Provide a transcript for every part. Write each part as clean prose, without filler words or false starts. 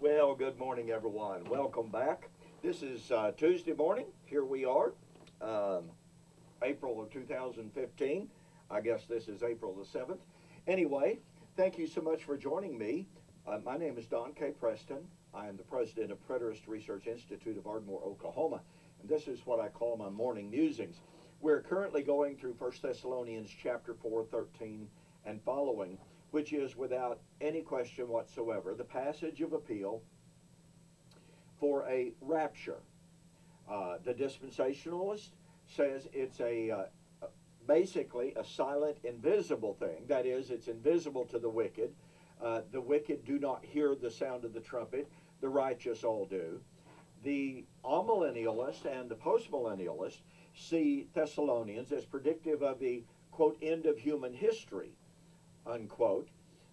Well, good morning, everyone. Welcome back. This is Tuesday morning. Here we are, April of 2015. I guess this is April the 7th. Anyway, thank you so much for joining me. My name is Don K. Preston. I am the president of Preterist Research Institute of Ardmore, Oklahoma. And this is what I call my morning musings. We're currently going through 1 Thessalonians chapter 4, 13 and following, which is without any question whatsoever the passage of appeal for a rapture. The dispensationalist says it's basically a silent, invisible thing. That is, it's invisible to the wicked. The wicked do not hear the sound of the trumpet. The righteous all do. The amillennialist and the postmillennialist see Thessalonians as predictive of the, quote, end of human history, unquote.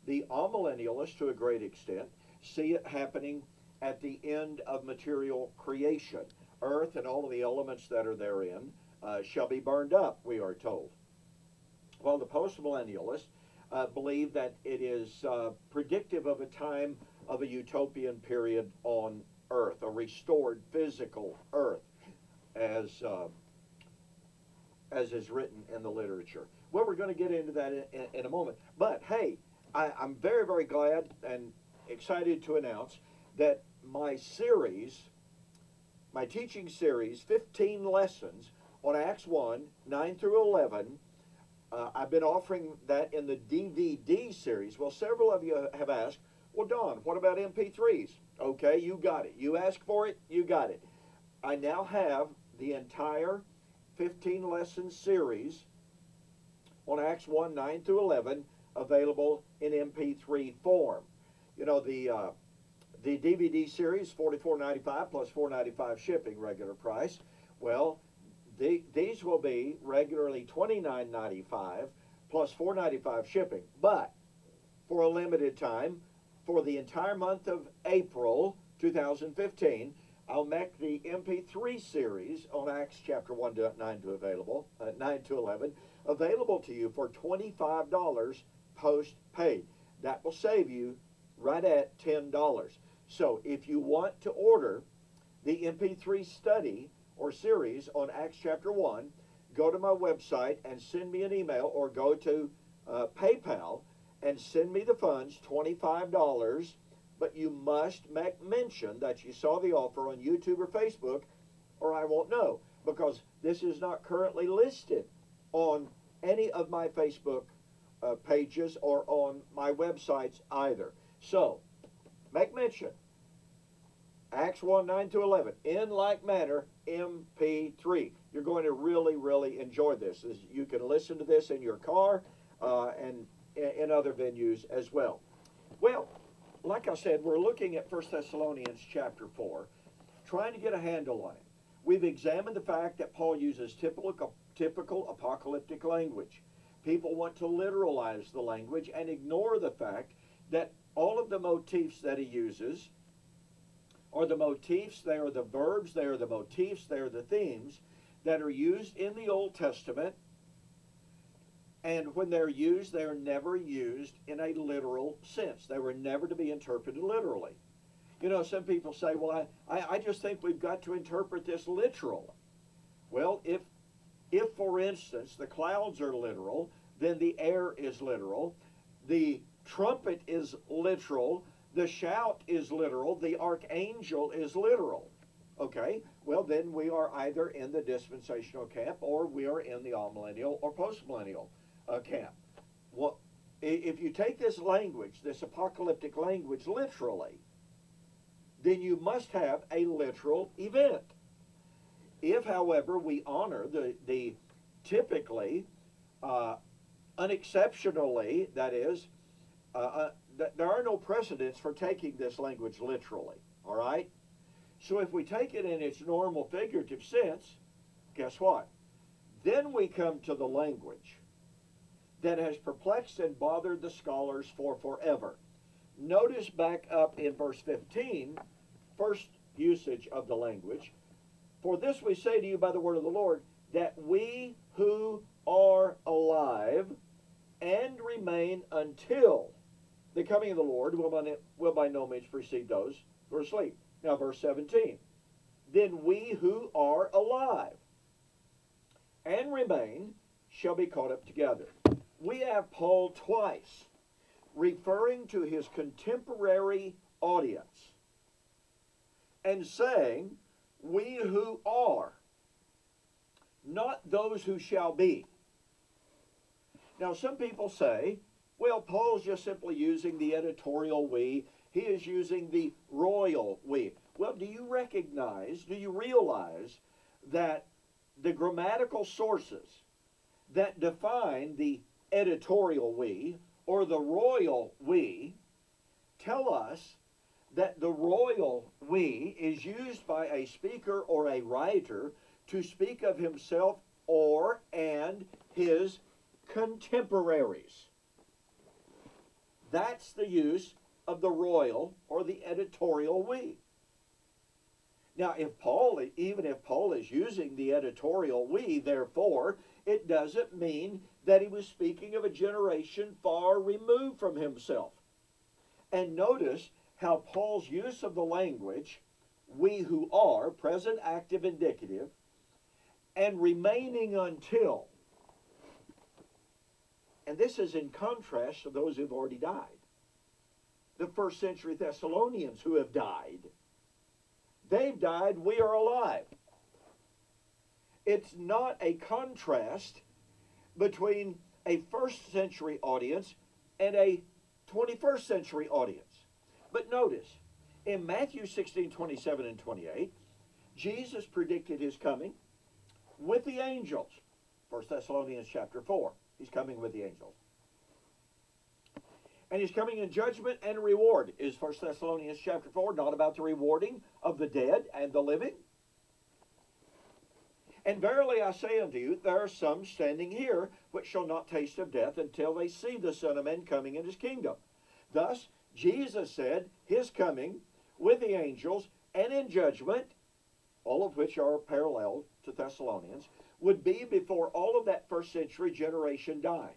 The amillennialists, to a great extent, see it happening at the end of material creation. Earth and all of the elements that are therein shall be burned up, we are told. While the postmillennialists believe that it is predictive of a time of a utopian period on Earth, a restored physical Earth, as is written in the literature. Well, we're going to get into that in a moment. But hey, I'm very, very glad and excited to announce that my series, my teaching series, 15 lessons on Acts 1, 9 through 11, I've been offering that in the DVD series. Well, several of you have asked, well, Don, what about MP3s? Okay, you got it. You asked for it, you got it. I now have the entire 15 lesson series on Acts 1, 9 through 11 available in MP3 form. You know, the DVD series, $44.95 plus $4.95 shipping, regular price. Well, these will be regularly $29.95 plus $4.95 shipping. But for a limited time, for the entire month of April 2015, I'll make the MP3 series on Acts chapter 1 to 9 to 11 available to you for $25 post-paid. That will save you right at $10. So if you want to order the MP3 study or series on Acts chapter 1, go to my website and send me an email, or go to PayPal and send me the funds, $25, but you must make mention that you saw the offer on YouTube or Facebook, or I won't know, because this is not currently listed on any of my Facebook pages or on my websites either. So, make mention. Acts 1, 9 to 11. In like manner, MP3. You're going to really, really enjoy this. You can listen to this in your car and in other venues as well. Well, like I said, we're looking at 1 Thessalonians chapter 4, trying to get a handle on it. We've examined the fact that Paul uses typical apocalyptic language. People want to literalize the language and ignore the fact that all of the motifs that he uses are the motifs, they are the verbs, they are the motifs, they are the themes that are used in the Old Testament. And when they're used, they are never used in a literal sense. They were never to be interpreted literally. You know, some people say, well, I just think we've got to interpret this literal. Well, if for instance, the clouds are literal, then the air is literal, the trumpet is literal, the shout is literal, the archangel is literal. Okay, well then we are either in the dispensational camp, or we are in the amillennial or postmillennial camp. Well, if you take this language, this apocalyptic language, literally, then you must have a literal event. If, however, we honor the typically, unexceptionally, that is, there are no precedents for taking this language literally, all right? So if we take it in its normal figurative sense, guess what? Then we come to the language that has perplexed and bothered the scholars for forever. Notice back up in verse 15, first usage of the language. For this we say to you by the word of the Lord, that we who are alive and remain until the coming of the Lord will by no means precede those We're asleep. Now, verse 17. Then we who are alive and remain shall be caught up together. We have Paul twice referring to his contemporary audience and saying, we who are, not those who shall be. Now, some people say, well, Paul's just simply using the editorial we. He is using the royal we. Well, do you realize that the grammatical sources that define the editorial we or the royal we tell us that the royal we is used by a speaker or a writer to speak of himself or and his contemporaries. That's the use of the royal or the editorial we. Now, even if Paul is using the editorial we, therefore, it doesn't mean that he was speaking of a generation far removed from himself. And notice how Paul's use of the language, we who are, present active indicative, and remaining until. And this is in contrast to those who've already died. The first century Thessalonians who have died. They've died, we are alive. It's not a contrast between a first century audience and a 21st century audience. But notice, in Matthew 16, 27 and 28, Jesus predicted his coming with the angels. 1 Thessalonians chapter 4, he's coming with the angels. And he's coming in judgment and reward. Is 1 Thessalonians chapter 4 not about the rewarding of the dead and the living? And verily I say unto you, there are some standing here which shall not taste of death until they see the Son of Man coming in his kingdom. Thus, Jesus said his coming with the angels and in judgment, all of which are parallel to Thessalonians, would be before all of that first century generation died.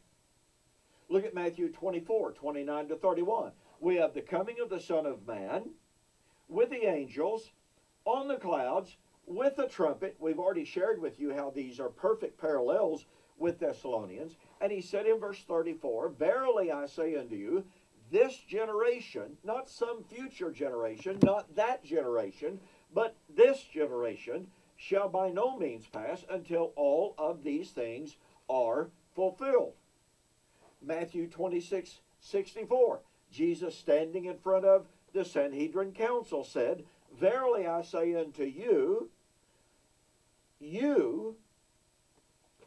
Look at Matthew 24, 29 to 31. We have the coming of the Son of Man with the angels on the clouds with a trumpet. We've already shared with you how these are perfect parallels with Thessalonians. And he said in verse 34, verily I say unto you, this generation, not some future generation, not that generation, but this generation shall by no means pass until all of these things are fulfilled. Matthew 26, 64. Jesus standing in front of the Sanhedrin council said, verily I say unto you, you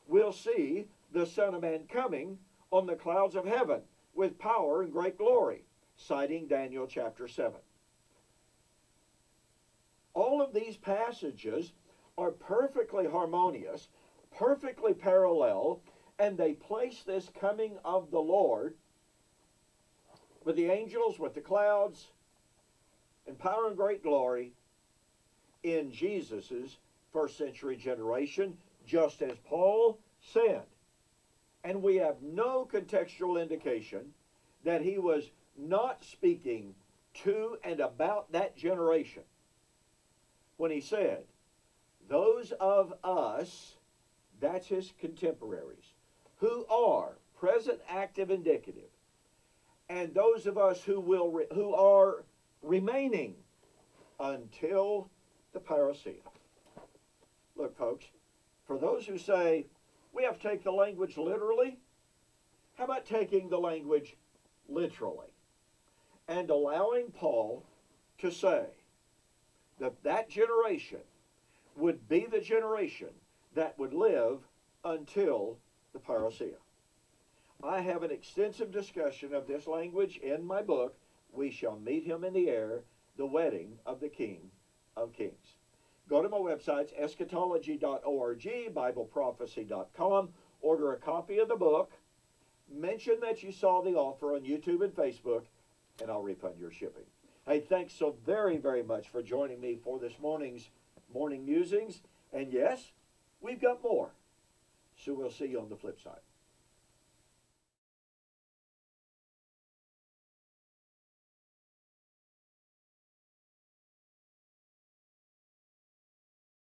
will see the Son of Man coming on the clouds of heaven with power and great glory, citing Daniel chapter 7. All of these passages are perfectly harmonious, perfectly parallel, and they place this coming of the Lord with the angels, with the clouds, in power and great glory in Jesus' first century generation, just as Paul said. And we have no contextual indication that he was not speaking to and about that generation when he said, those of us, that's his contemporaries, who are present active indicative, and those of us who are remaining until the parousia. Look, folks, for those who say we have to take the language literally, how about taking the language literally and allowing Paul to say that that generation would be the generation that would live until the parousia. I have an extensive discussion of this language in my book, We Shall Meet Him in the Air, the Wedding of the King of Kings. Go to my websites, eschatology.org, bibleprophecy.com, order a copy of the book, mention that you saw the offer on YouTube and Facebook, and I'll refund your shipping. Hey, thanks so very, very much for joining me for this morning's Morning Musings. And yes, we've got more. So we'll see you on the flip side.